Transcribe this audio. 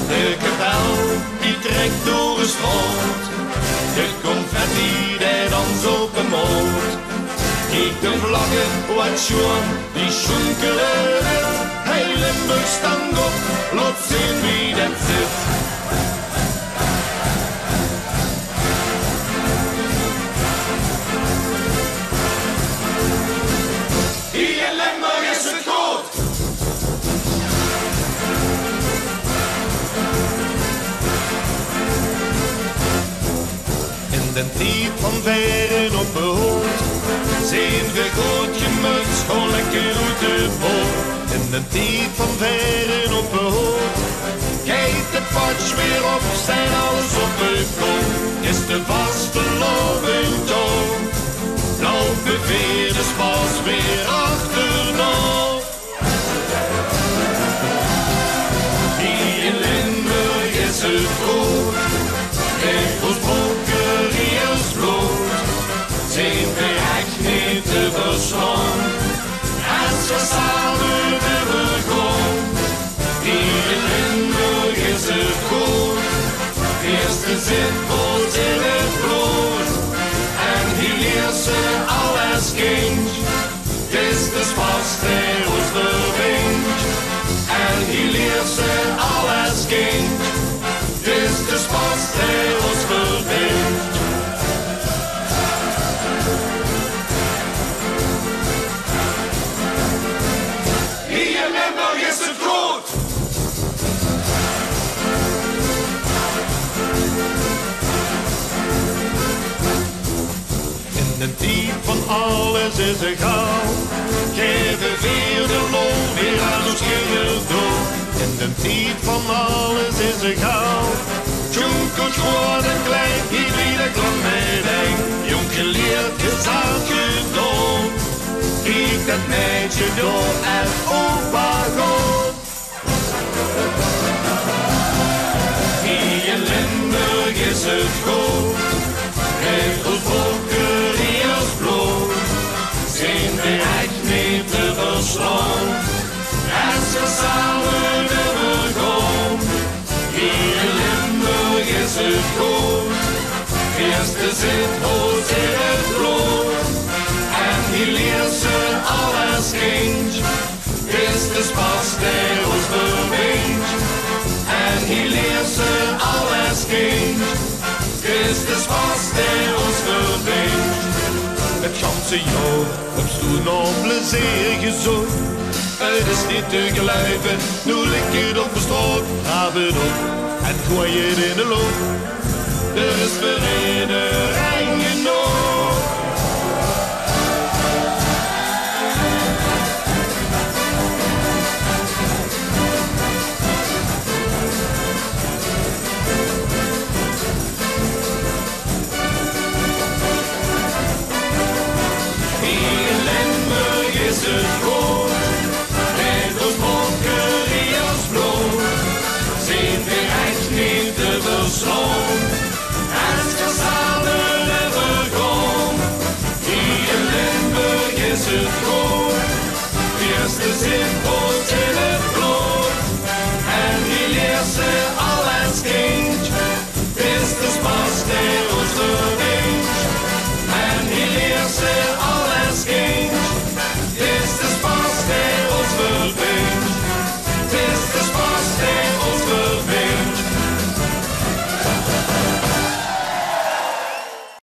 De kapel die trekt door een strot, de confetti die dans op een moot. Kijk de vlaggen, wat schoon, die schoenkelen net. Hey Limburg, stand op, laat zien wie dat zit. Hier in Limburg is het groot. In de tijd van veren op de hoed, zien we goed gemuts, gewoon lekker uit de boot. In de tijd van veren op de hoed, kijkt de patch weer op, zijn alles op het koop. Is de vaste loving toon, loopt de veerders pas weer achterna. Hier in Limburg is het goed, regels brokken, riers bloed, zijn we echt niet te verslaan. Als we samen willen gaan, hier in Limburg is het goed. Eerste zit wordt in het bloed, en die leert ze alles kind. Het is de spas die ons verbindt, en die leert ze alles kind. Het is de spas die ons verbindt. Hier in Limburg is het goed. In een tijd van alles is egaal, geven weer de loon weer aan ons door. In een tijd van alles is egaal, jonkelt groot en klein, iedereen klant meeding. Jong geleerd, gezaad, gedaan, kijk dat meisje door en opa God. Hier in Limburg is het goed, regels brokken, riers bloed, zijn we echt niet te verslaan. Als we samen willen gaan, hier in Limburg is het goed. Eerste zit hoort in het bloed, en die leert ze alles kind. Is de spas die ons verbindt, en die leert ze alles kind. Is de spas die ons verbindt. Het ganse jaar heb stoen op plezier gezocht. Het is niet te geloven, nu lig je op de straat. Graaf het op en gooi het in de loop. Er is vereniging genoeg. Hier in Limburg is het goed, regels brokken, riers bloed, zijn we echt niet te verslaan. Als we samen willen gaan, hier in Limburg is het